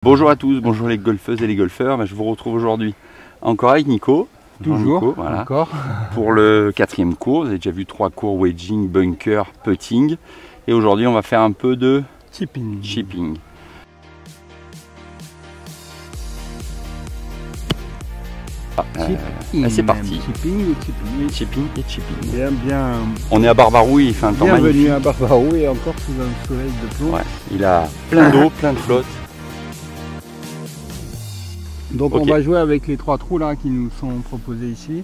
Bonjour à tous, bonjour les golfeuses et les golfeurs. Je vous retrouve aujourd'hui encore avec Nico. Toujours, Nico, voilà, encore. Pour le 4e cours. Vous avez déjà vu 3 cours: wedging, bunker, putting. Et aujourd'hui on va faire un peu de chipping. C'est parti. Chipping et chipping. Bien. On est à Barbaroux, il fait un temps magnifique. Bienvenue à Barbaroux et encore sous un soleil de plomb. Ouais, il a plein d'eau, plein de flotte. Donc on va jouer avec les 3 trous là qui nous sont proposés ici.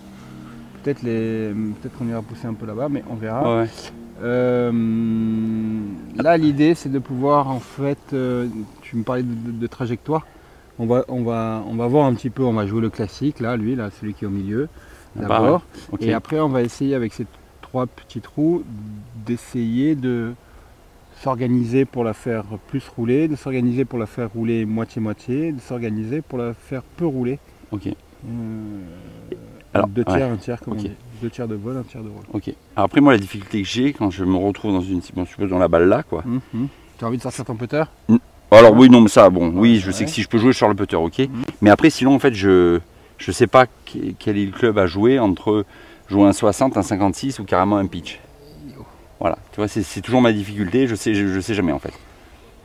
Peut-être qu'on ira pousser un peu là-bas, mais on verra. Ouais. Là l'idée c'est de pouvoir en fait, tu me parlais de trajectoire. On va voir un petit peu, on va jouer le classique là, celui qui est au milieu d'abord. Okay. Et après on va essayer avec ces 3 petits trous d'essayer de s'organiser pour la faire plus rouler, de s'organiser pour la faire rouler moitié-moitié, de s'organiser pour la faire peu rouler. Ok. Alors, 2 tiers, 1 tiers, comme on dit. 2 tiers de vol, 1 tiers de roll. Ok. Alors après moi la difficulté que j'ai quand je me retrouve dans une situation dans la balle là quoi. Tu as envie de sortir ton putter? Alors oui, non mais ça, bon, oui, je sais que si je peux jouer sur le putter, ok. Mais après sinon en fait je sais pas quel est le club à jouer entre jouer un 60, un 56 ou carrément un pitch. Voilà, tu vois, c'est toujours ma difficulté, je sais jamais en fait.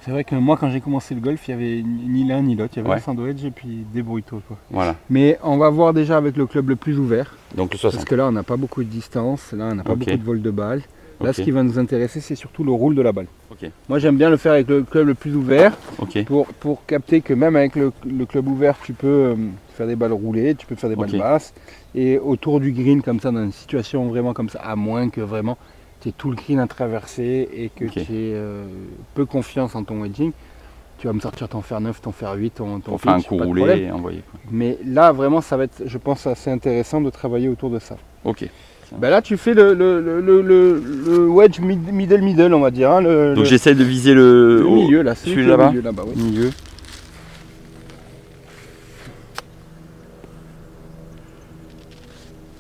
C'est vrai que moi quand j'ai commencé le golf, il n'y avait ni l'un ni l'autre, il y avait le sandwich et puis débrouille-toi quoi. Voilà. Mais on va voir déjà avec le club le plus ouvert. Donc le 60. Parce que là on n'a pas beaucoup de distance, là on n'a pas beaucoup de vol de balle. Là ce qui va nous intéresser c'est surtout le roule de la balle. Moi j'aime bien le faire avec le club le plus ouvert pour capter que même avec le club ouvert tu peux faire des balles roulées, tu peux faire des balles basses. Et autour du green comme ça, dans une situation vraiment comme ça, à moins que vraiment tu aies tout le green à traverser et que tu aies peu confiance en ton wedging, tu vas me sortir ton fer 9, ton fer 8, ton pitch, faire un coup roulé et envoyer. Mais là vraiment ça va être, je pense, assez intéressant de travailler autour de ça. Ok. Ben là tu fais le wedge middle on va dire. Hein, donc j'essaie de viser le milieu là, celui là-bas. Oui. Milieu.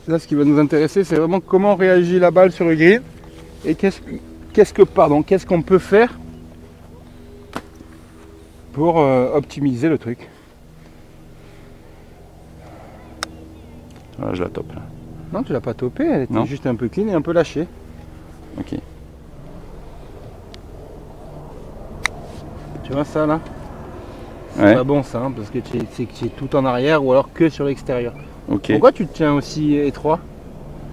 Là ce qui va nous intéresser c'est vraiment comment réagit la balle sur le green et qu'est-ce qu'on peut faire pour optimiser le truc. Voilà, je la tope là. Non, tu l'as pas topé, elle était juste un peu clean et un peu lâchée. Ok. Tu vois ça là? C'est pas bon ça, hein, parce que tu es tout en arrière ou alors que sur l'extérieur. Okay. Pourquoi tu te tiens aussi étroit?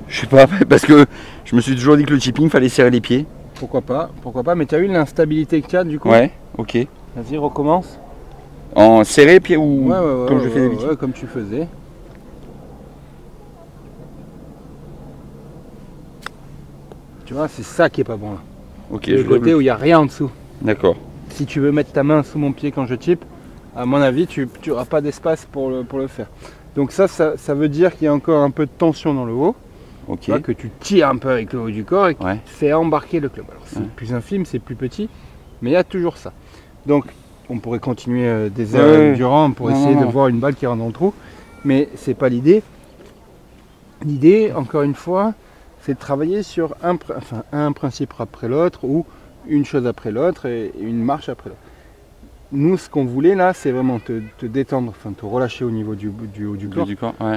Je sais pas, parce que je me suis toujours dit que le chipping fallait serrer les pieds. Pourquoi pas, mais tu as eu l'instabilité que tu as du coup? Ouais, ok. Vas-y, recommence. En serré pied ou comme je fais d'habitude? Comme tu faisais. Tu vois, c'est ça qui est pas bon là. Ok. Le côté où il n'y a rien en dessous. D'accord. Si tu veux mettre ta main sous mon pied quand je chip, à mon avis, tu n'auras pas d'espace pour le faire. Donc ça veut dire qu'il y a encore un peu de tension dans le haut. Ok. Tu vois, que tu tires un peu avec le haut du corps et que tu fais embarquer le club. Alors c'est plus infime, c'est plus petit, mais il y a toujours ça. Donc on pourrait continuer des heures durant pour essayer de voir une balle qui rentre dans le trou, mais c'est pas l'idée. L'idée, encore une fois, c'est de travailler sur un principe après l'autre ou une chose après l'autre et une marche après l'autre. Nous, ce qu'on voulait là, c'est vraiment te détendre, te relâcher au niveau du haut du corps,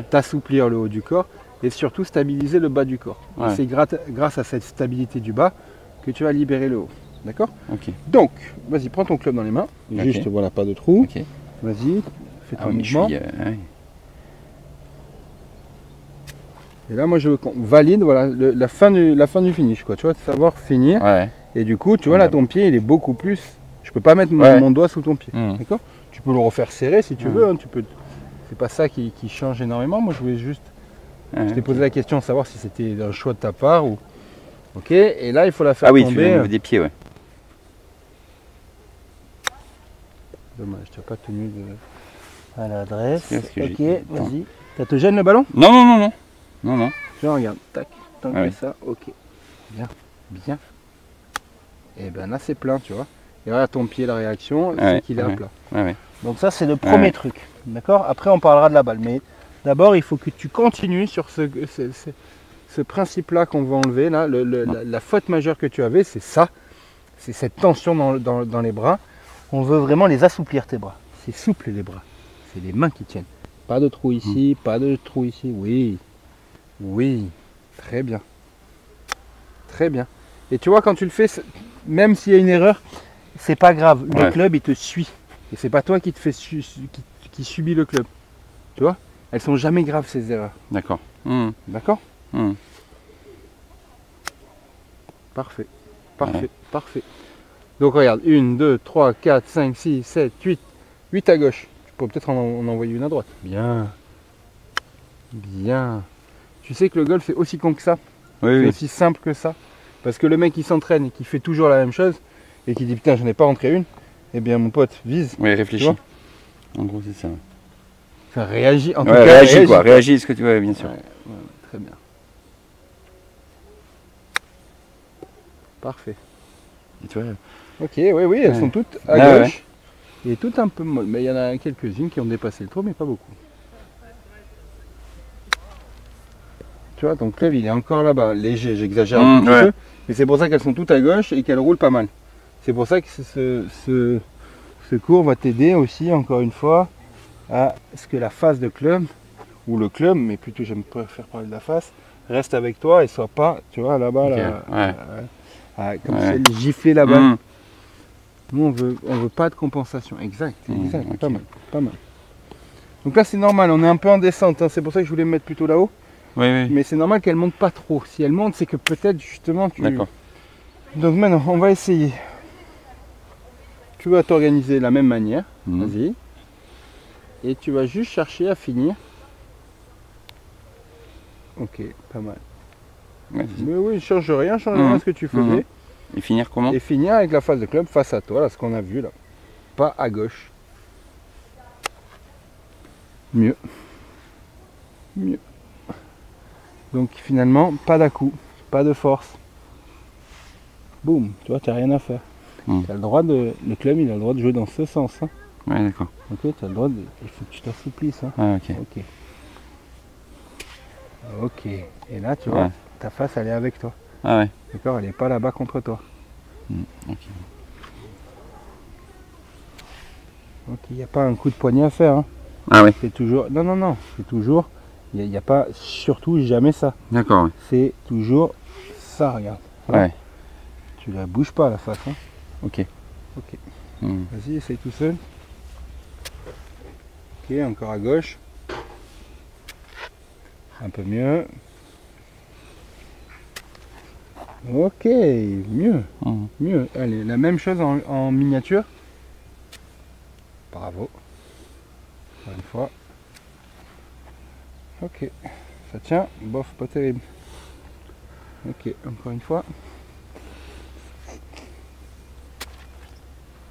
t'assouplir le haut du corps et surtout stabiliser le bas du corps. C'est grâce à cette stabilité du bas que tu vas libérer le haut. D'accord? Donc, vas-y, prends ton club dans les mains. Juste, voilà, pas de trou. Vas-y, fais ton mouvement. Et là, moi, je veux qu'on valide la fin du finish, quoi. Tu vois, savoir finir. Et du coup, tu vois, là, ton pied, il est beaucoup plus... Je peux pas mettre mon doigt sous ton pied. D'accord? Tu peux le refaire serrer si tu veux. Hein, c'est pas ça qui change énormément. Moi, je voulais juste... je t'ai posé la question de savoir si c'était un choix de ta part ou... Ok, et là, il faut la faire tomber. Ah oui, tu au niveau des pieds, Dommage, tu n'as pas tenu à l'adresse. Ok, vas-y. Ça te gêne le ballon? Non. Je regarde, tac, tant que ça, ok. Bien. Et ben là c'est plein, tu vois. Et regarde ton pied, la réaction, c'est qu'il est à plat. Donc ça c'est le premier truc, d'accord? Après on parlera de la balle, mais d'abord il faut que tu continues sur ce principe-là qu'on va enlever. Là, la faute majeure que tu avais, c'est ça. C'est cette tension dans les bras. On veut vraiment les assouplir tes bras. c'est souple les bras. C'est les mains qui tiennent. Pas de trou ici, pas de trou ici. Oui. Oui. Très bien. Très bien. Et tu vois, quand tu le fais, même s'il y a une erreur, c'est pas grave. Le club, il te suit. Et c'est pas toi qui te fais qui subit le club. Tu vois? Elles sont jamais graves ces erreurs. D'accord. D'accord? Parfait. Parfait. Parfait. Donc regarde, 1, 2, 3, 4, 5, 6, 7, 8. 8 à gauche. Tu peux peut-être en envoyer une à droite. Bien. Bien. Tu sais que le golf est aussi con que ça. Oui, c'est aussi simple que ça. Parce que le mec qui s'entraîne et qui fait toujours la même chose et qui dit putain j'en ai pas rentré une, eh bien mon pote vise. Oui, réfléchis. En gros c'est ça. Enfin, réagis. En tout cas, réagis quoi. Réagis ce que tu veux, bien sûr. Très bien. Parfait. Et toi, ok, oui, elles sont toutes à gauche. Et toutes un peu molles. Mais il y en a quelques-unes qui ont dépassé le trou, mais pas beaucoup. Tu vois, ton club il est encore là-bas, léger, j'exagère un petit peu. Mais c'est pour ça qu'elles sont toutes à gauche et qu'elles roulent pas mal. C'est pour ça que ce cours va t'aider aussi, encore une fois, à ce que la face de club, ou le club, mais plutôt j'aime préférer parler de la face, reste avec toi et soit pas, tu vois, là-bas, comme si elle giflait la balle. Nous on veut pas de compensation. Exact, pas mal, pas mal. Donc là c'est normal, on est un peu en descente, hein. C'est pour ça que je voulais me mettre plutôt là-haut. Mais c'est normal qu'elle monte pas trop. Si elle monte, c'est que peut-être justement tu... D'accord. Donc maintenant, on va essayer. Tu vas t'organiser de la même manière. Vas-y. Et tu vas juste chercher à finir. Ok, pas mal. Mais oui, change rien à ce que tu faisais. Et finir comment? Et finir avec la face de club face à toi, là, ce qu'on a vu là. Pas à gauche. Mieux. Mieux. Donc finalement, pas d'à-coup, pas de force. Boum, tu vois, tu n'as rien à faire. Tu as le droit de. Le club, il a le droit de jouer dans ce sens. Hein. Ouais, d'accord. Ok, tu as le droit de. Il faut que tu t'assouplisses. Hein. Ah, ok. Ok. Ok. Et là, tu vois, ta face, elle est avec toi. Ah ouais. D'accord, elle n'est pas là-bas contre toi. Ok. Ok, il n'y a pas un coup de poignet à faire. Hein. Ah ouais. C'est toujours. Non, non, non. C'est toujours. Il n'y a pas surtout jamais ça. D'accord. C'est toujours ça, regarde. Ouais. Tu la bouges pas la face. Hein. Ok. Ok. Vas-y, essaye tout seul. Ok, encore à gauche. Un peu mieux. Ok, mieux. Mieux. Allez, la même chose en miniature. Bravo. Encore une fois. Ok, ça tient, bof, pas terrible. Ok, encore une fois.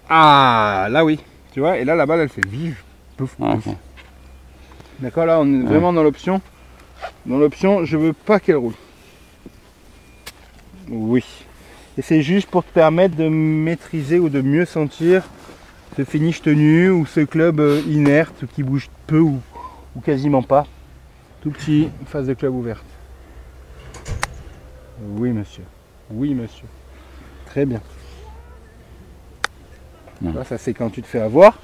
Ah, là oui, tu vois, et là la balle elle fait vive. Pouf, pouf. Okay. D'accord, là on est vraiment dans l'option. Dans l'option, je veux pas qu'elle roule. Oui. Et c'est juste pour te permettre de maîtriser ou de mieux sentir ce finish tenu ou ce club inerte qui bouge peu ou quasiment pas. Tout petit, face de club ouverte. Oui monsieur. Oui monsieur. Très bien. Ça c'est quand tu te fais avoir.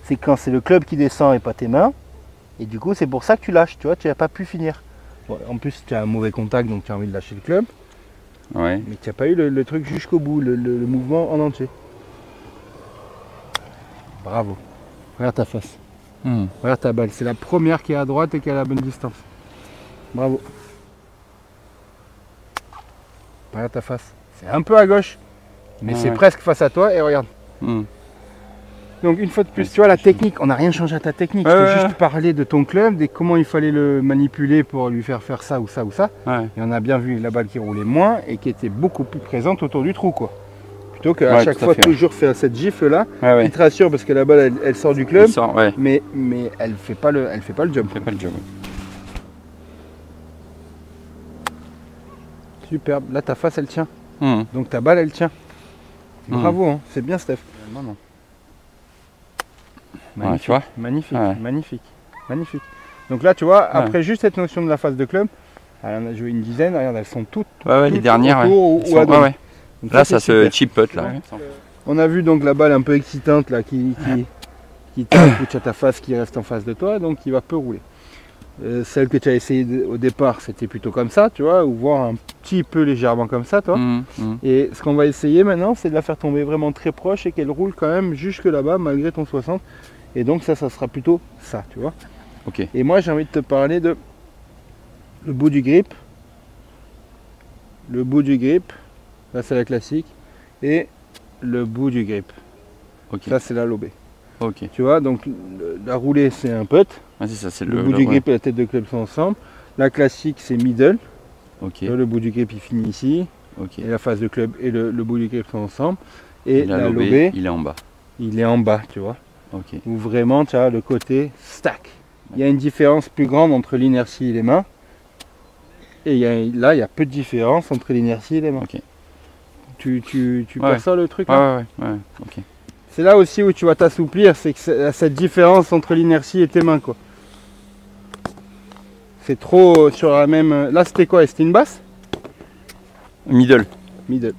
C'est quand c'est le club qui descend et pas tes mains. Et du coup c'est pour ça que tu lâches. Tu vois, tu n'as pas pu finir. Bon, en plus tu as un mauvais contact donc tu as envie de lâcher le club. Ouais. Mais tu n'as pas eu le truc jusqu'au bout, le mouvement en entier. Bravo. Regarde ta face. Regarde ta balle. C'est la première qui est à droite et qui est à la bonne distance. Bravo. Regarde ta face. C'est un peu à gauche. Mais c'est presque face à toi et regarde. Donc une fois de plus, tu vois la technique, on n'a rien changé à ta technique. Je t'ai juste parlé de ton club, de comment il fallait le manipuler pour lui faire ça ou ça ou ça. Et on a bien vu la balle qui roulait moins et qui était beaucoup plus présente autour du trou, quoi. Plutôt qu'à chaque fois toujours faire cette gifle là, qui te rassure parce que la balle elle sort du club, mais elle fait pas le job. Superbe, là ta face elle tient. Donc ta balle elle tient. Bravo, hein. C'est bien Steph. Magnifique, tu vois, magnifique, magnifique, magnifique. Donc là tu vois, après juste cette notion de la phase de club, elle en a joué une dizaine, regarde, elles sont toutes, les dernières, Donc là ça se chip putt là. On a vu donc la balle un peu excitante là qui qui tape ou tu as ta face qui reste en face de toi, donc il va peu rouler. Celle que tu as essayé au départ, c'était plutôt comme ça, tu vois, ou voir un petit peu légèrement comme ça, toi. Et ce qu'on va essayer maintenant, c'est de la faire tomber vraiment très proche et qu'elle roule quand même jusque là-bas, malgré ton 60. Et donc ça sera plutôt ça, tu vois. Ok. Et moi, j'ai envie de te parler de le bout du grip. Le bout du grip, là c'est la classique, et le bout du grip. Ok. Ça c'est la lobée. Ok. Tu vois, donc la roulée c'est un putt. Ah, c'est ça, c'est Le bout du grip et la tête de club sont ensemble. La classique c'est middle. Ok. Le bout du grip il finit ici. Ok. Et la face de club et le bout du grip sont ensemble. Et la la lobée, lobée, il est en bas. il est en bas, tu vois. Ok. Où vraiment tu as le côté stack. Il y a une différence plus grande entre l'inertie et les mains. Et là, il y a peu de différence entre l'inertie et les mains. Ok. Tu perçois le truc là? Ouais. Ok. C'est là aussi où tu vas t'assouplir, c'est que cette différence entre l'inertie et tes mains, quoi. C'est trop sur la même... Là, c'était quoi? C'était une basse? Middle. Middle.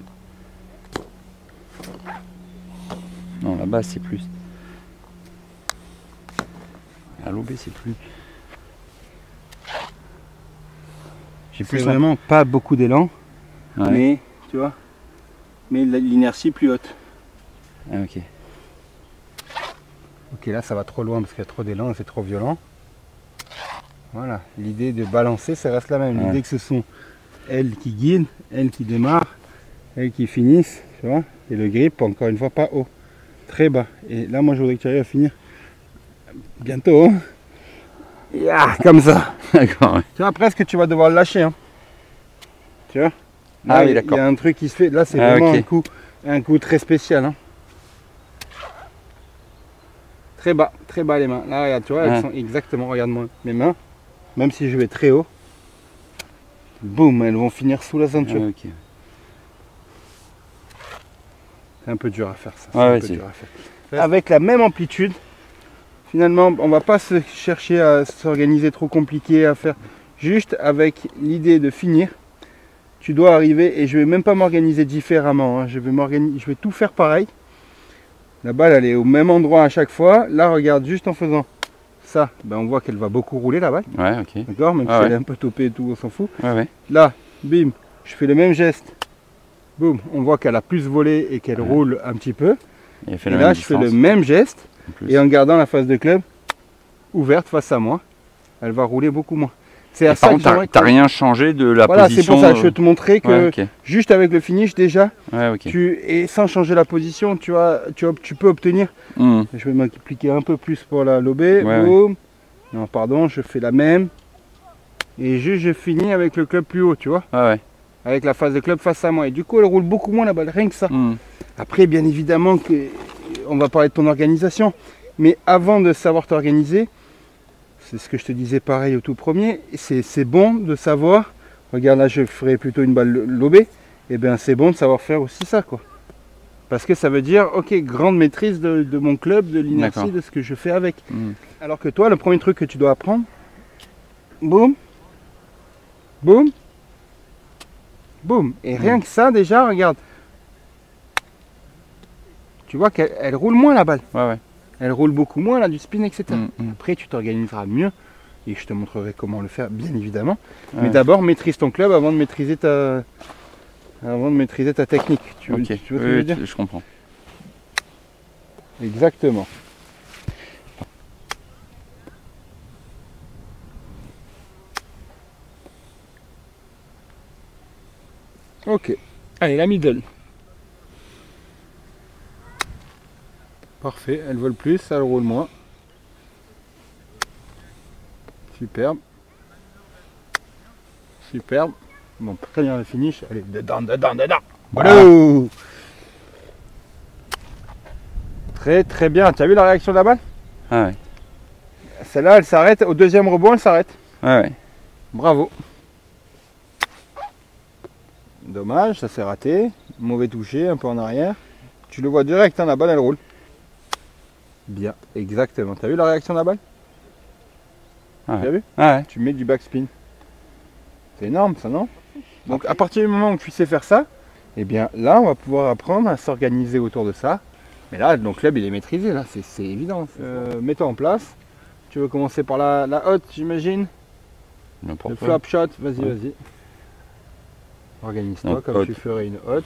Non, la basse c'est plus. La lobée c'est plus. J'ai C'est vraiment pas beaucoup d'élan, mais tu vois, mais l'inertie plus haute. Ah, ok. Ok, là ça va trop loin parce qu'il y a trop d'élan et c'est trop violent. Voilà, l'idée de balancer, ça reste la même. L'idée que ce sont elles qui guident, elles qui démarrent, elles qui finissent, tu vois. Et le grip, encore une fois, pas haut, très bas. Et là, moi, je voudrais que tu arrives à finir bientôt. Hein. Comme ça. D'accord. Ouais. Tu vois, presque tu vas devoir le lâcher. Hein. Tu vois. Là, oui, d'accord. Il y a un truc qui se fait. Là, c'est vraiment un coup très spécial. Hein. Très bas les mains. Là, regarde, tu vois, elles sont exactement, regarde-moi, mes mains. Même si je vais très haut, boum, elles vont finir sous la ceinture. Ok. C'est un peu dur à faire ça. Ouais, Avec la même amplitude, finalement, on va pas se chercher à s'organiser trop compliqué, à faire juste avec l'idée de finir. Tu dois arriver, et je vais même pas m'organiser différemment. Hein. Je vais tout faire pareil. La balle, elle est au même endroit à chaque fois. Là, regarde, juste en faisant ça, ben, on voit qu'elle va beaucoup rouler la balle. Ouais, ok. D'accord, même si elle est un peu topée et tout, on s'en fout. Ouais. Là, bim, je fais le même geste. Boum, on voit qu'elle a plus volé et qu'elle roule un petit peu. Et là, je fais le même geste. Et en gardant la face de club ouverte face à moi, elle va rouler beaucoup moins. C'est à ça que j'aimerais. T'as rien changé de la voilà, position. C'est pour ça que je veux te montrer que juste avec le finish déjà, et sans changer la position, tu peux obtenir. Je vais m'appliquer un peu plus pour la lobée. Boum. Non, pardon, je fais la même. Et juste je finis avec le club plus haut, tu vois. Avec la face de club face à moi. Et du coup, elle roule beaucoup moins la balle, rien que ça. Après, bien évidemment, on va parler de ton organisation. Mais avant de savoir t'organiser, c'est ce que je te disais pareil au tout premier, c'est bon de savoir, regarde là je ferai plutôt une balle lobée, et bien c'est bon de savoir faire aussi ça, quoi. Parce que ça veut dire, ok, grande maîtrise de mon club, de l'inertie, de ce que je fais avec. Alors que toi, le premier truc que tu dois apprendre, boum, boum, boum. Et rien que ça déjà, regarde. Tu vois qu'elle roule moins la balle. Elle roule beaucoup moins, là, du spin, etc. Après, tu t'organiseras mieux et je te montrerai comment le faire, bien évidemment. Mais d'abord, maîtrise ton club avant de maîtriser ta technique. Tu vois ce que je veux dire ? Je comprends. Exactement. Ok. Allez, la middle. Parfait, elle vole plus, elle roule moins. Superbe. Superbe. Bon, très bien le finish. Allez, dedans. Voilà. Très bien. Tu as vu la réaction de la balle? Celle-là, elle s'arrête. Au deuxième rebond, elle s'arrête. Bravo. Dommage, ça s'est raté. Mauvais toucher, un peu en arrière. Tu le vois direct, hein, la balle, elle roule. Bien, exactement. Tu as vu la réaction de la balle? Tu as vu? Tu mets du backspin. C'est énorme ça, non? Donc à partir du moment où tu sais faire ça, eh bien là on va pouvoir apprendre à s'organiser autour de ça Mais là, ton club, il est maîtrisé, là, c'est évident. Mets-toi en place. Tu veux commencer par la hotte, j'imagine? Le flop shot, vas-y, vas-y. Organise-toi comme tu ferais une hotte.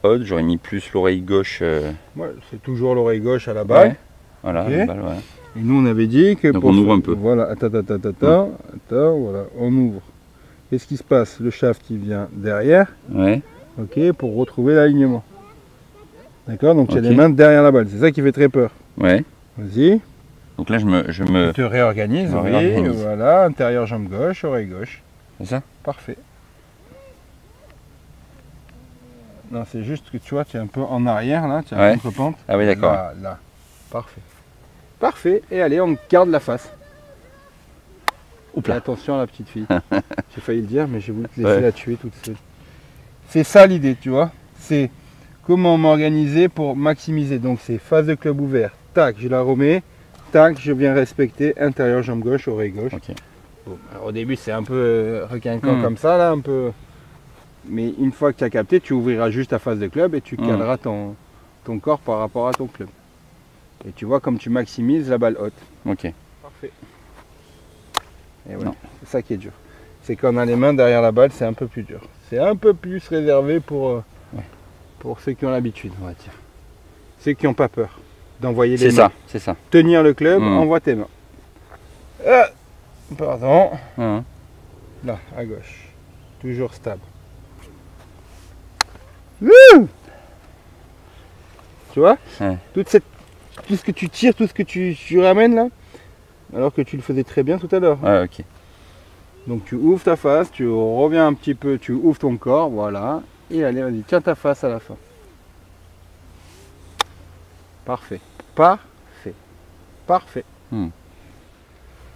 Hotte, j'aurais mis plus l'oreille gauche. Ouais, c'est toujours l'oreille gauche à la balle. Ouais. Voilà, okay. La balle, ouais. Et nous, on avait dit que donc on ouvre un peu. Voilà, attends, voilà, on ouvre. Qu'est-ce qui se passe? Le shaft qui vient derrière. Ouais. Ok, pour retrouver l'alignement. D'accord, donc tu as les mains derrière la balle. C'est ça qui fait très peur. Ouais. Vas-y. Donc là, je te réorganise. Oui, voilà, intérieur jambe gauche, oreille gauche. C'est ça? Parfait. Non, c'est juste que tu vois, tu es un peu en arrière là, tu as un contre-pente. Ah oui, d'accord. Là, parfait. Parfait, et allez, on garde la face. Et attention à la petite fille. J'ai failli le dire, mais j'ai voulu te laisser la tuer toute seule. C'est ça l'idée, tu vois. C'est comment m'organiser pour maximiser. Donc c'est phase de club ouvert. Tac, je la remets. Tac, je viens respecter intérieur jambe gauche, oreille gauche. Okay. Bon, alors, au début, c'est un peu requinquant comme ça, là, un peu. Mais une fois que tu as capté, tu ouvriras juste ta phase de club et tu caleras ton corps par rapport à ton club. Et tu vois comme tu maximises la balle haute. Ok. Parfait. Et ouais, c'est ça qui est dur. C'est quand on a les mains derrière la balle, c'est un peu plus dur. C'est un peu plus réservé pour ceux qui ont l'habitude, on va dire. Ceux qui n'ont pas peur d'envoyer les mains. C'est ça. Tenir le club, envoie tes mains. Pardon. Là, à gauche. Toujours stable. Tu vois, tout ce que tu tires, tout ce que tu ramènes là, alors que tu le faisais très bien tout à l'heure. Ouais, ok. Donc tu ouvres ta face, tu reviens un petit peu, tu ouvres ton corps, voilà. Et allez, vas-y, tiens ta face à la fin. Parfait. Parfait. Parfait.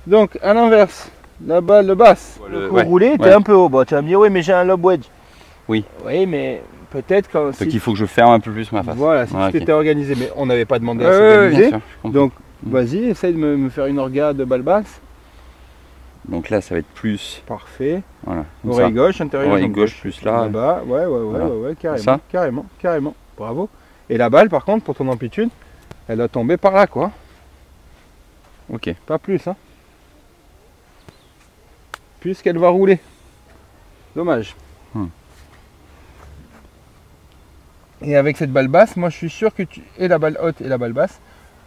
Donc à l'inverse, la balle basse, pour rouler, tu es un peu haut. Bon, tu vas me dire, oui, mais j'ai un lob wedge. Oui. Oui, mais peut-être quand. Donc il faut que je ferme un peu plus ma face. Voilà, si tu t'étais organisé, mais on n'avait pas demandé à s'organiser. Donc vas-y, essaye de me faire une orga de balle basse. Donc là, ça va être plus. Parfait. Voilà. Oreille gauche, intérieur. Oreille gauche plus là. Là-bas, ouais, carrément. Bravo. Et la balle, par contre, pour ton amplitude, elle doit tomber par là, quoi. Ok. Pas plus, hein. Puisqu'elle va rouler. Dommage. Et avec cette balle basse, moi je suis sûr que et la balle haute et la balle basse,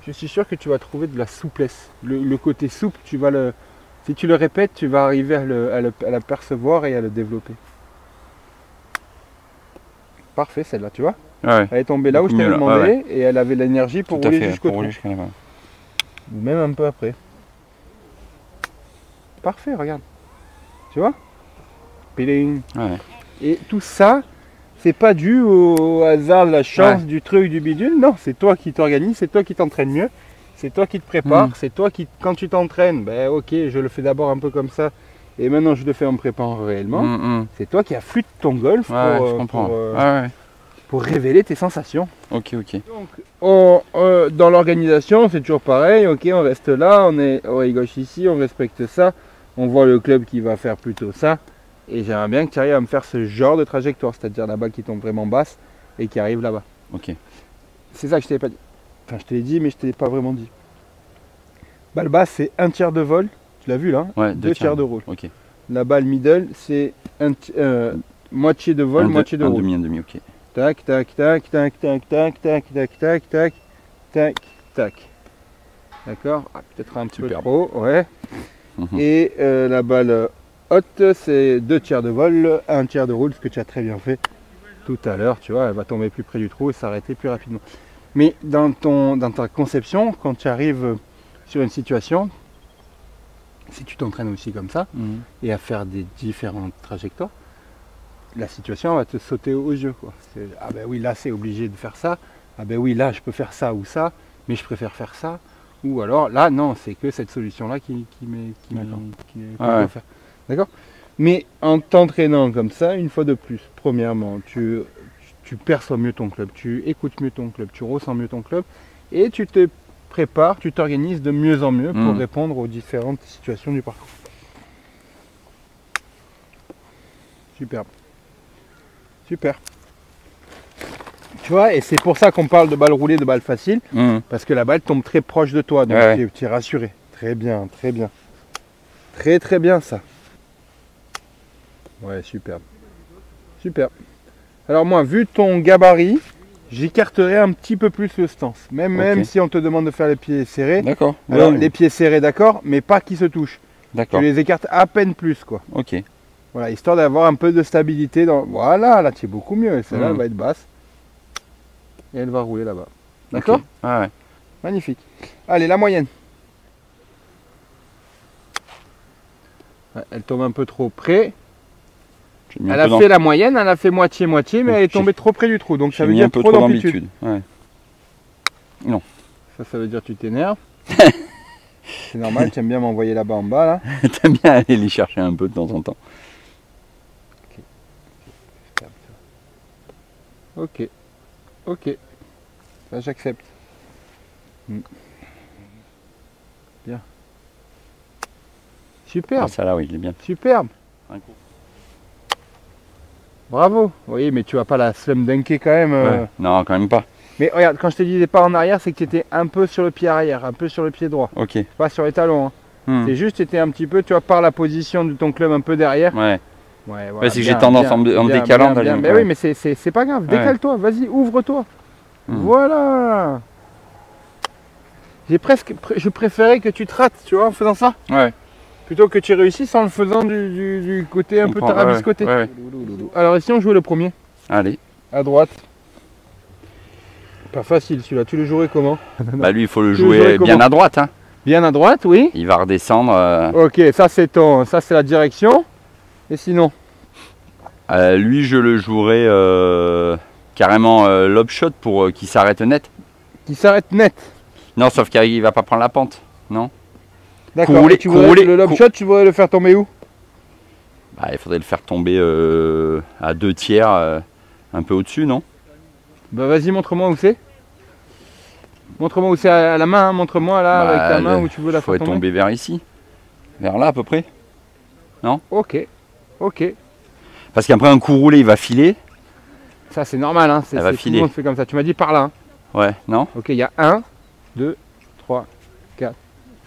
je suis sûr que tu vas trouver de la souplesse. Le côté souple, tu vas si tu le répètes, tu vas arriver à l'apercevoir et à le développer. Parfait, celle-là, tu vois. Ouais. Elle est tombée là où je t'avais demandé et elle avait l'énergie pour rouler jusqu'au trou. Ou même un peu après. Parfait, regarde. Tu vois. Piling. Ouais. Et tout ça, c'est pas dû au hasard, de la chance, du truc, du bidule. Non, c'est toi qui t'organises, c'est toi qui t'entraînes mieux, c'est toi qui te prépares, c'est toi qui, quand tu t'entraînes, ben ok, je le fais d'abord un peu comme ça, et maintenant je le fais en me préparant réellement. C'est toi qui affûtes ton golf pour révéler tes sensations. Ok. Donc, dans l'organisation, c'est toujours pareil, ok, on reste là, on est oreille gauche ici, on respecte ça, on voit le club qui va faire plutôt ça. Et j'aimerais bien que tu arrives à me faire ce genre de trajectoire, c'est-à-dire la balle qui tombe vraiment basse et qui arrive là-bas. Ok. C'est ça que je t'avais pas dit. Enfin, je te l'ai dit, mais je te l'ai pas vraiment dit. Balle basse, c'est un tiers de vol, tu l'as vu là, ouais, 2 tiers de roll. Ok. La balle middle, c'est moitié de vol, moitié de roll. Un demi, ok. Tac, tac, tac, tac, tac, tac, tac, tac, tac, tac, tac, tac. D'accord. Peut-être un petit peu trop, ouais. Et la balle haute, c'est 2 tiers de vol, 1 tiers de roule, ce que tu as très bien fait tout à l'heure, tu vois, elle va tomber plus près du trou et s'arrêter plus rapidement. Mais dans ta conception, quand tu arrives sur une situation, si tu t'entraînes aussi comme ça, et à faire des différentes trajectoires, la situation va te sauter aux yeux, quoi. Ah ben oui, là c'est obligé de faire ça, ah ben oui, là je peux faire ça ou ça, mais je préfère faire ça, ou alors là non, c'est que cette solution-là qui m'est faire. D'accord? Mais en t'entraînant comme ça, une fois de plus, premièrement, tu perçois mieux ton club, tu écoutes mieux ton club, tu ressens mieux ton club, et tu te prépares, tu t'organises de mieux en mieux pour répondre aux différentes situations du parcours. Superbe. Super. Tu vois, et c'est pour ça qu'on parle de balle roulée, de balle facile, parce que la balle tombe très proche de toi, donc tu es rassuré. Très bien, très bien. Très très bien ça. Ouais, superbe. Superbe. Alors moi, vu ton gabarit, j'écarterai un petit peu plus le stance. Même si on te demande de faire les pieds serrés. D'accord. Alors les pieds serrés, d'accord, mais pas qu'ils se touchent. D'accord. Tu les écartes à peine plus, quoi. Ok. Voilà, histoire d'avoir un peu de stabilité. Voilà, là tu es beaucoup mieux. Celle-là, elle va être basse. Et elle va rouler là-bas. D'accord? Ah ouais. Magnifique. Allez, la moyenne. Elle tombe un peu trop près. Elle a fait la moyenne, elle a fait moitié-moitié, mais elle est tombée trop près du trou. Donc ça veut dire trop d'amplitude. Ouais. Non. Ça veut dire que tu t'énerves. C'est normal, tu aimes bien m'envoyer là-bas en bas. Là. Tu aimes bien aller les chercher un peu de temps en temps. Ok. Ok. Ça, j'accepte. Bien. Superbe. Ah, ça là, oui, il est bien. Superbe. Bravo. Oui, mais tu vas pas la slam dunker quand même. Ouais. Non, quand même pas. Mais regarde, quand je te dis des pas en arrière, c'est que tu étais un peu sur le pied arrière, un peu sur le pied droit. Ok. Pas sur les talons. Hein. C'est juste, tu étais un petit peu, tu vois, par la position de ton club un peu derrière. Ouais. Ouais, voilà, c'est que j'ai tendance en décalant. Mais oui, mais c'est pas grave. Décale-toi, vas-y, ouvre-toi. Voilà. Je préférais que tu te rates, tu vois, en faisant ça. Ouais. Plutôt que tu réussisses en le faisant du côté un peu tarabiscoté. Ouais. Alors, si on jouait le premier? Allez. À droite. Pas facile celui-là, tu le jouerais comment? Bah lui, il faut le jouer bien à droite. Hein. Bien à droite, oui. Il va redescendre. Ok, ça c'est la direction. Et sinon? Lui, je le jouerais carrément lob shot pour qu'il s'arrête net. Qu'il s'arrête net? Non, sauf qu'il va pas prendre la pente, non? D'accord, le lob shot, tu voudrais le faire tomber où? Bah, il faudrait le faire tomber à 2 tiers, un peu au-dessus, non? Bah vas-y, montre-moi où c'est. Montre-moi où c'est à la main, hein. Montre-moi là avec ta main où tu veux la faire tomber. Il faut tomber vers ici, vers là à peu près, non? Ok, ok. Parce qu'après un coup roulé, il va filer. Ça c'est normal, hein. Ça va tout filer. le monde fait comme ça. Tu m'as dit par là. Hein. Ouais, non? Ok, il y a 1, 2, 3, 4,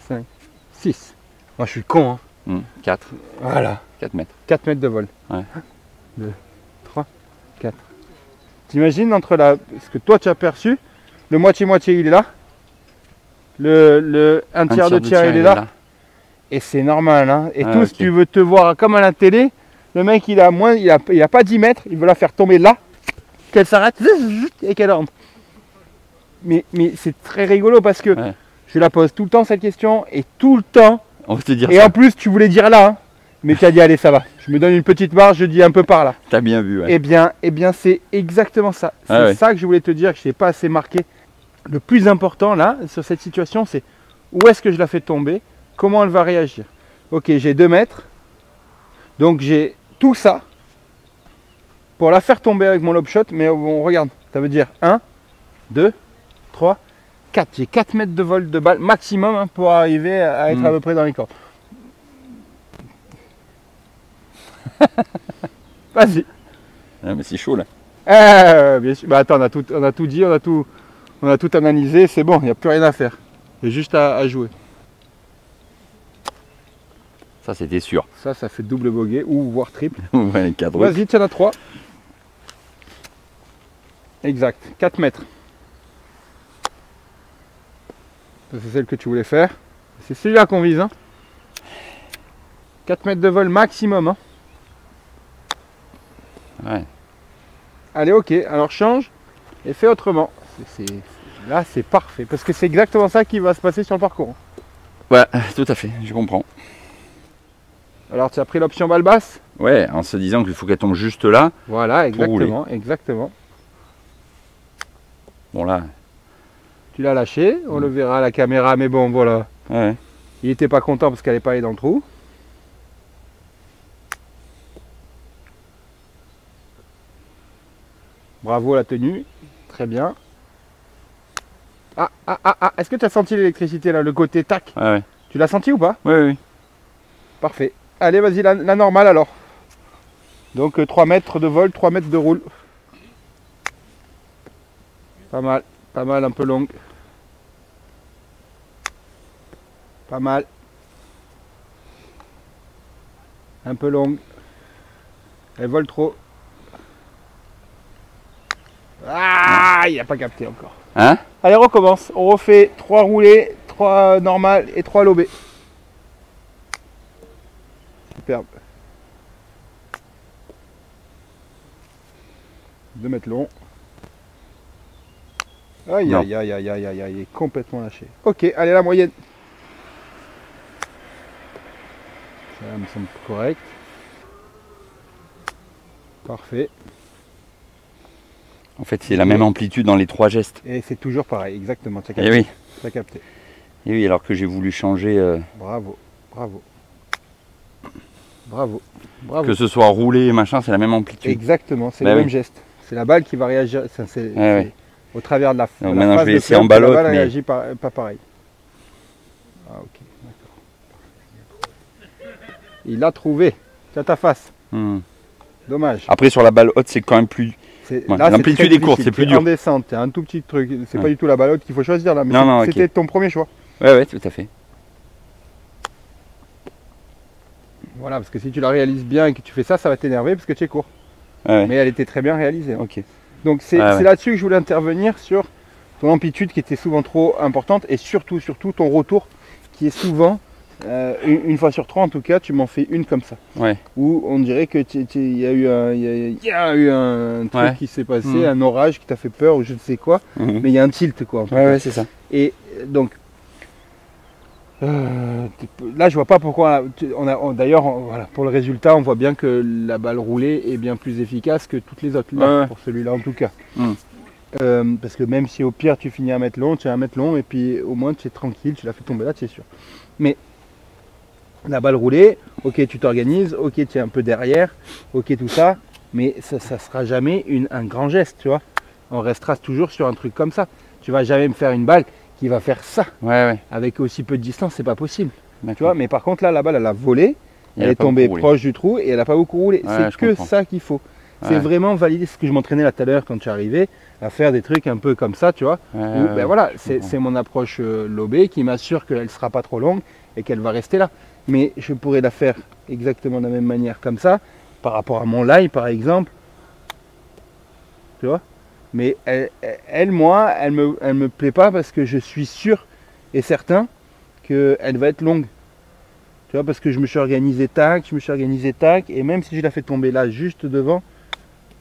5, 6. Moi je suis con, hein. 4. Voilà. 4 mètres. 4 mètres de vol. Ouais. 1, 2, 3, 4. T'imagines entre ce que toi tu as perçu, le moitié-moitié il est là, le un tiers de tiers il est là, et c'est normal. Hein. Et tous, tu veux te voir comme à la télé, le mec il a pas 10 mètres, il veut la faire tomber là, qu'elle s'arrête et qu'elle rentre. Mais c'est très rigolo parce que je la pose tout le temps cette question, et tout le temps, on va te dire et ça. En plus tu voulais dire là, hein, mais tu as dit allez ça va, je me donne une petite marge, je dis un peu par là. T'as bien vu, ouais. Eh bien c'est exactement ça. C'est ça que je voulais te dire, que je n'ai pas assez marqué. Le plus important là, sur cette situation, c'est où est-ce que je la fais tomber, comment elle va réagir. Ok, j'ai 2 mètres, donc j'ai tout ça pour la faire tomber avec mon lob shot, mais on regarde, ça veut dire 1, 2, 3, 4. J'ai 4 mètres de vol de balle maximum, hein, pour arriver à être à peu près dans les cordes. Vas-y. Ah, mais c'est chaud là. Bien sûr. Bah attends, on a tout dit, on a tout analysé, c'est bon, il n'y a plus rien à faire. Il y a juste à jouer. Ça c'était sûr. Ça fait double bogey ou voire triple. Ouais, les cadres. Vas-y, tu en as 3. Exact, 4 mètres. C'est celle que tu voulais faire. C'est celui-là qu'on vise. Hein. 4 mètres de vol maximum. Hein. Ouais. Allez, ok, alors change et fais autrement. Là, c'est parfait, parce que c'est exactement ça qui va se passer sur le parcours. Ouais, tout à fait, je comprends. Alors, tu as pris l'option balle basse? Ouais, en se disant qu'il faut qu'elle tombe juste là. Voilà, exactement, exactement. Bon là. Tu l'as lâché, on le verra à la caméra, mais bon, voilà. Ouais. Il n'était pas content parce qu'elle n'est pas allée dans le trou. Bravo la tenue, très bien. Est-ce que tu as senti l'électricité là, le côté tac? Ouais. Tu l'as senti ou pas? Oui. Parfait. Allez, vas-y, la normale alors. Donc 3 mètres de vol, 3 mètres de roule. Pas mal, un peu longue. Pas mal. Un peu longue. Elle vole trop. Ah, il n'a pas capté encore. Hein? Allez, on recommence. On refait 3 roulés, 3 normales et 3 lobés. Superbe. 2 mètres long. Aïe, aïe, aïe, aïe, aïe, aïe, il est complètement lâché. Ok, allez, la moyenne. Ça me semble correct. Parfait. En fait, c'est la même amplitude dans les 3 gestes. Et c'est toujours pareil, exactement. Tu as Et capté. oui. Tu as capté. Et oui, alors que j'ai voulu changer. Bravo, bravo. Bravo, bravo. Que ce soit roulé et machin, c'est la même amplitude. Exactement, c'est le même geste. C'est la balle qui va réagir. Au travers de la donc maintenant, je vais essayer en ballotte. La balle réagit pas pareil. Ah, ok, d'accord. Il l'a trouvé. Tu as ta face. Dommage. Après, sur la balle haute, c'est quand même plus. L'amplitude est courte, c'est plus dur. En descente, c'est un tout petit truc. C'est pas du tout la balle haute qu'il faut choisir là. Mais c'était ton premier choix. Ouais, tout à fait. Voilà, parce que si tu la réalises bien et que tu fais ça, ça va t'énerver parce que tu es court. Mais elle était très bien réalisée. Ok. Donc c'est là-dessus que je voulais intervenir sur ton amplitude qui était souvent trop importante et surtout ton retour qui est souvent, une fois sur 3 en tout cas, tu m'en fais une comme ça. Où on dirait que il y a eu un truc qui s'est passé, un orage qui t'a fait peur ou je ne sais quoi, mais il y a un tilt quoi. Ouais, c'est ça. Et donc là je vois pas pourquoi d'ailleurs voilà, pour le résultat on voit bien que la balle roulée est bien plus efficace que toutes les autres là, pour celui-là en tout cas. Parce que même si au pire tu finis à 1 mètre long, tu es à 1 mètre long et puis au moins tu es tranquille, tu l'as fait tomber là, tu es sûr. Mais la balle roulée, ok tu t'organises, ok tu es un peu derrière, ok tout ça, mais ça sera jamais un grand geste, tu vois. On restera toujours sur un truc comme ça. Tu vas jamais me faire une balle qui va faire ça. Avec aussi peu de distance, c'est pas possible. Tu vois, mais par contre là, la balle elle a volé, elle est tombée proche du trou et elle n'a pas beaucoup roulé. C'est que ça qu'il faut. C'est vraiment valider ce que je m'entraînais là tout à l'heure quand tu es arrivé, à faire des trucs un peu comme ça, tu vois. Ben voilà, c'est mon approche lobée qui m'assure qu'elle ne sera pas trop longue et qu'elle va rester là. Mais je pourrais la faire exactement de la même manière comme ça, par rapport à mon lie par exemple. Tu vois. Mais elle me plaît pas parce que je suis sûr et certain qu'elle va être longue. Tu vois, parce que je me suis organisé tac, et même si je la fais tomber là juste devant,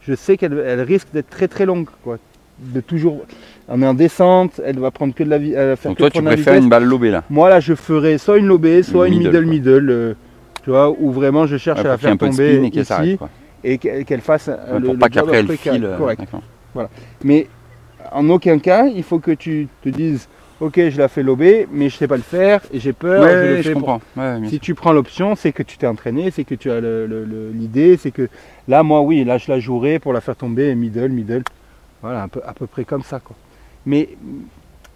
je sais qu'elle risque d'être très très longue, quoi. De toujours, on est en descente, elle va prendre que de la vie. Donc toi tu préfères une balle lobée là? Moi là je ferais soit une lobée, soit une middle, tu vois, où vraiment je cherche à la faire tomber ici et qu'elle fasse pour pas qu'après elle file correct. Voilà. Mais en aucun cas il faut que tu te dises ok je la fais lober mais je sais pas le faire et j'ai peur. Je comprends. Si tu prends l'option c'est que tu t'es entraîné, c'est que tu as l'idée, c'est que là moi oui là je la jouerai pour la faire tomber middle. Voilà, à peu près comme ça, quoi. Mais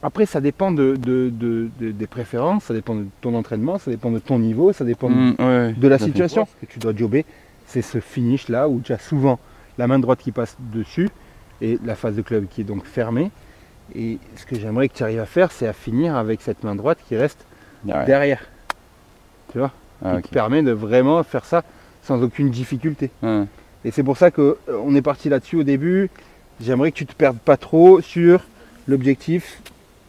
après, ça dépend des préférences, ça dépend de ton entraînement, ça dépend de ton niveau, ça dépend de la situation. Ce que tu dois jobber, c'est ce finish là où tu as souvent la main droite qui passe dessus et la face de club qui est donc fermée. Et ce que j'aimerais que tu arrives à faire, c'est à finir avec cette main droite qui reste derrière. Tu vois, qui te permet de vraiment faire ça sans aucune difficulté. Et c'est pour ça qu'on est parti là-dessus au début. J'aimerais que tu ne te perdes pas trop sur l'objectif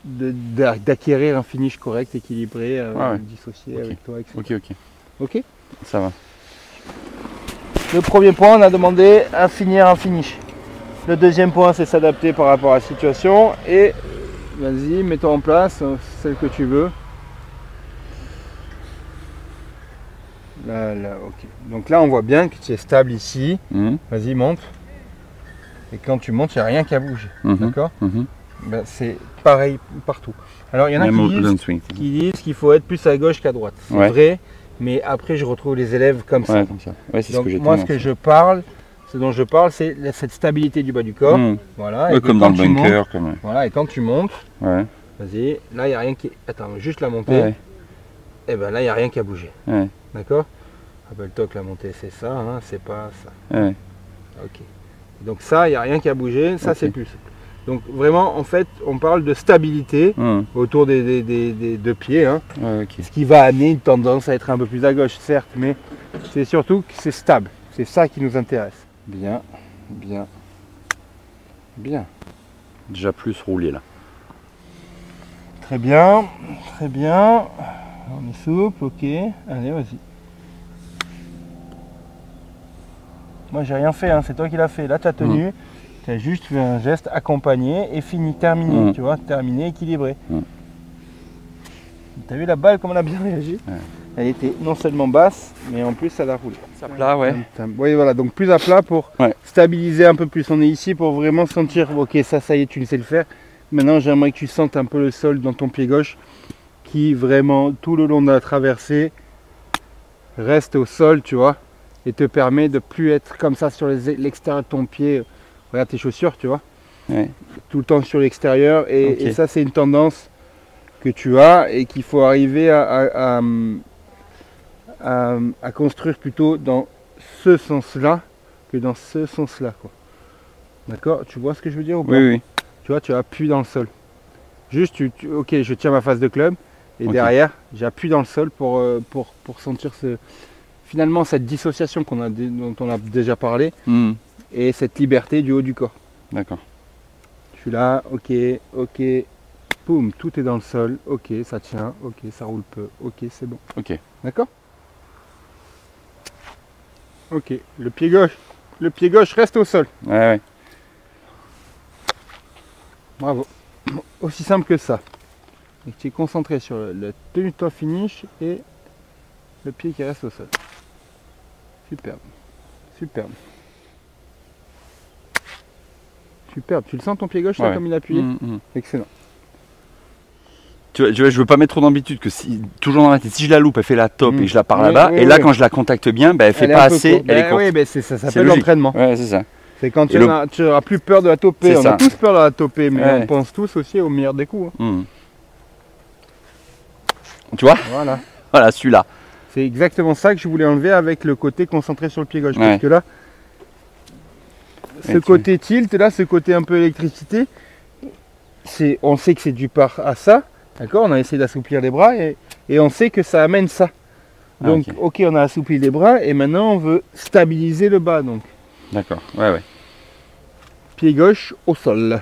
d'acquérir un finish correct, équilibré, dissocié avec toi, etc. Ok. Ça va. Le premier point, on a demandé à finir un finish. Le deuxième point, c'est s'adapter par rapport à la situation. Et vas-y, mets-toi en place, celle que tu veux. Là, ok. Donc là, on voit bien que tu es stable ici. Vas-y, monte. Et quand tu montes, il n'y a rien qui a bougé. D'accord. Ben, c'est pareil partout. Alors, il y en a qui disent qu'il faut être plus à gauche qu'à droite. C'est vrai, mais après, je retrouve les élèves comme ça. Donc, moi, ce dont je parle, c'est cette stabilité du bas du corps. Voilà. Et comme dans le bunker. Voilà, et quand tu montes, vas-y, là, il n'y a rien qui... Attends, juste la montée. Et ben là, il n'y a rien qui a bougé. D'accord. Rappelle-toi que la montée, c'est ça, hein, c'est pas ça. Ok. Donc ça, il n'y a rien qui a bougé, ça c'est plus. Donc vraiment, en fait, on parle de stabilité autour des deux pieds. Hein. Okay. Ce qui va amener une tendance à être un peu plus à gauche, certes, mais c'est surtout que c'est stable. C'est ça qui nous intéresse. Bien, bien, bien. Déjà plus roulé là. Très bien, très bien. On est souple, ok. Allez, vas-y. Moi, j'ai rien fait, hein. C'est toi qui l'as fait. Là, tu as tenu. Tu as juste fait un geste accompagné et fini, terminé. Tu vois, terminé, équilibré. Tu as vu la balle, comment elle a bien réagi? Elle était non seulement basse, mais en plus, elle a roulé. À plat, ouais. Oui, voilà. Donc, plus à plat pour stabiliser un peu plus. On est ici pour vraiment sentir, ok, ça y est, tu sais le faire. Maintenant, j'aimerais que tu sentes un peu le sol dans ton pied gauche qui vraiment, tout le long de la traversée, reste au sol, tu vois, et te permet de plus être comme ça sur l'extérieur de ton pied. Regarde tes chaussures, tu vois, tout le temps sur l'extérieur. Et ça, c'est une tendance que tu as et qu'il faut arriver à construire plutôt dans ce sens-là que dans ce sens-là. D'accord? Tu vois ce que je veux dire ou pas? Oui, oui. Tu vois, tu appuies dans le sol. Juste, ok, je tiens ma face de club et derrière, j'appuie dans le sol pour sentir finalement cette dissociation dont on a déjà parlé et cette liberté du haut du corps. D'accord. Je suis là, ok, ok, boum, tout est dans le sol, ok, ça tient, ok, ça roule peu, ok, c'est bon. Ok. D'accord? Ok, le pied gauche reste au sol. Ouais. Bravo. Aussi simple que ça. Et tu es concentré sur la tenue de ton finish et le pied qui reste au sol. Superbe. Superbe. Superbe. Tu le sens ton pied gauche là, comme il a appuyé? Excellent. Tu vois, je veux pas mettre trop d'amplitude, que toujours dans la tête, si je la loupe, elle fait la top et je la pars là-bas, et là quand je la contacte bien, elle fait pas assez, elle est courte. Oui, ça s'appelle l'entraînement. Ouais, c'est ça. C'est quand tu n'auras plus peur de la toper. On a tous peur de la toper, mais on pense tous aussi au meilleur des coups. Tu vois? Voilà, celui-là. C'est exactement ça que je voulais enlever avec le côté concentré sur le pied gauche. Parce que là, ce côté tilt, là, ce côté un peu électricité, on sait que c'est dû par à ça. D'accord? On a essayé d'assouplir les bras et on sait que ça amène ça. Donc, ok, on a assoupli les bras et maintenant on veut stabiliser le bas. Donc. D'accord, ouais. Pied gauche au sol.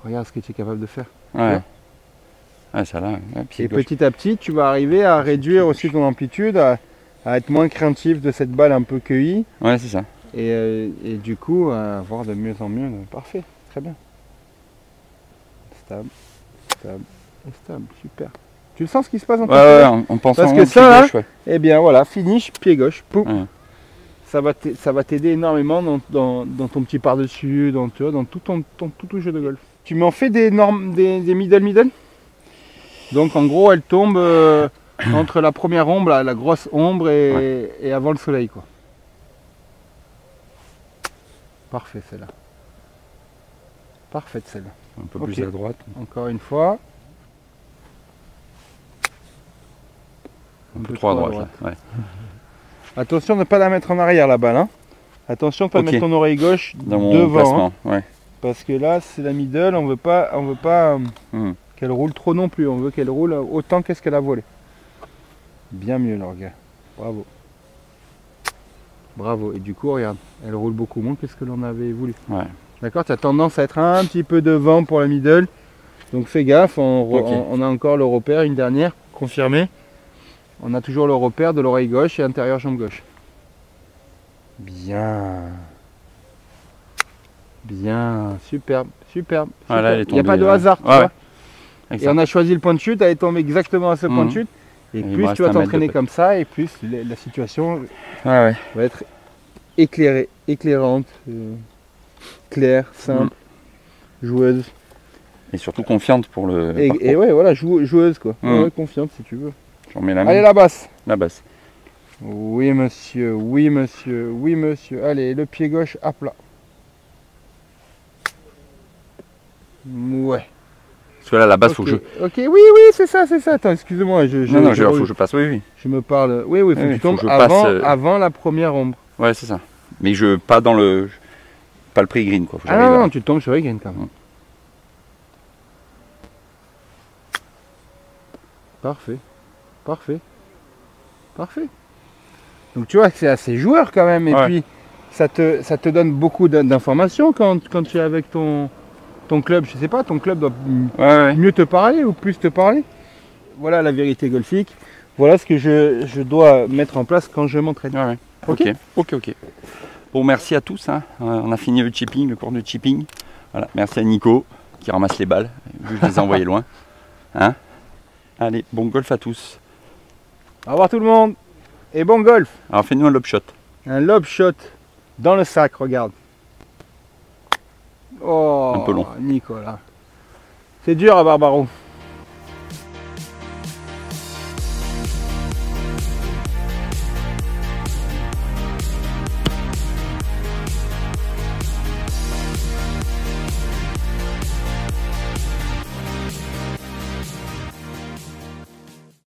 Regarde ce que tu es capable de faire. Ouais. Ça là. Et petit à petit, tu vas arriver à réduire aussi ton amplitude, à être moins craintif de cette balle un peu cueillie. Ouais, c'est ça. Et du coup, à voir de mieux en mieux. Parfait, très bien. Stable, stable et stable, super. Tu sens ce qui se passe en ton pied en pensant parce que ça, là, eh bien voilà, finish, pied gauche, poum. Ça va t'aider énormément dans ton petit par-dessus, dans tout ton jeu de golf. Tu m'en fais des middle. Donc en gros, elle tombe entre la première ombre, la grosse ombre, et avant le soleil, quoi. Parfait, celle-là. Parfaite, celle-là. Un peu plus à droite. Encore une fois. Un peu trop à droite. Là. Attention de ne pas la mettre en arrière, la balle. Hein. Attention de ne pas mettre ton oreille gauche devant. Hein. Parce que là, c'est la middle, on veut pas qu'elle roule trop non plus. On veut qu'elle roule autant qu'est-ce qu'elle a volé. Bien mieux, leur gars. Bravo. Bravo. Et du coup, regarde, elle roule beaucoup moins que ce que l'on avait voulu. D'accord, tu as tendance à être un petit peu devant pour la middle. Donc fais gaffe, on a encore le repère, une dernière, confirmée. On a toujours le repère de l'oreille gauche et intérieur jambe gauche. Bien. Bien, superbe. Il n'y a pas de hasard, tu vois. Et on a choisi le point de chute, elle est tombée exactement à ce point de chute. Et plus tu vas t'entraîner comme ça, et plus la situation va être éclairante, claire, simple, joueuse. Et surtout confiante pour le. Et ouais, voilà, joueuse quoi. Confiante si tu veux. Allez, la basse. La basse. Oui monsieur, oui monsieur, oui monsieur. Allez, le pied gauche à plat. Ouais. Parce que là, la basse, faut que je. Ok, oui, c'est ça. Attends, excuse-moi. Non, faut que je passe, oui. Je me parle. Oui, faut que tu tombes avant la première ombre. Ouais, c'est ça. Mais pas dans le. Pas le pré-green quoi. Faut que Ah j'arrive non, à- non, tu tombes sur les green quand même. Parfait. Parfait. Parfait. Donc tu vois que c'est assez joueur quand même. Et Ouais. puis ça te donne beaucoup d'informations quand tu es avec ton club. Je sais pas, ton club doit Ouais. mieux te parler ou plus te parler. Voilà la vérité golfique. Voilà ce que je dois mettre en place quand je m'entraîne. Ouais. Ok. Ok. Bon, merci à tous. Hein. On a fini le chipping, le cours de chipping. Voilà. Merci à Nico qui ramasse les balles, vu que je les ai envoyées loin. Hein. Allez, bon golf à tous. Au revoir tout le monde et bon golf. Alors fais-nous un lob shot. Un lob shot dans le sac, regarde. Oh, Un peu long. Nicolas. C'est dur à Barbaro.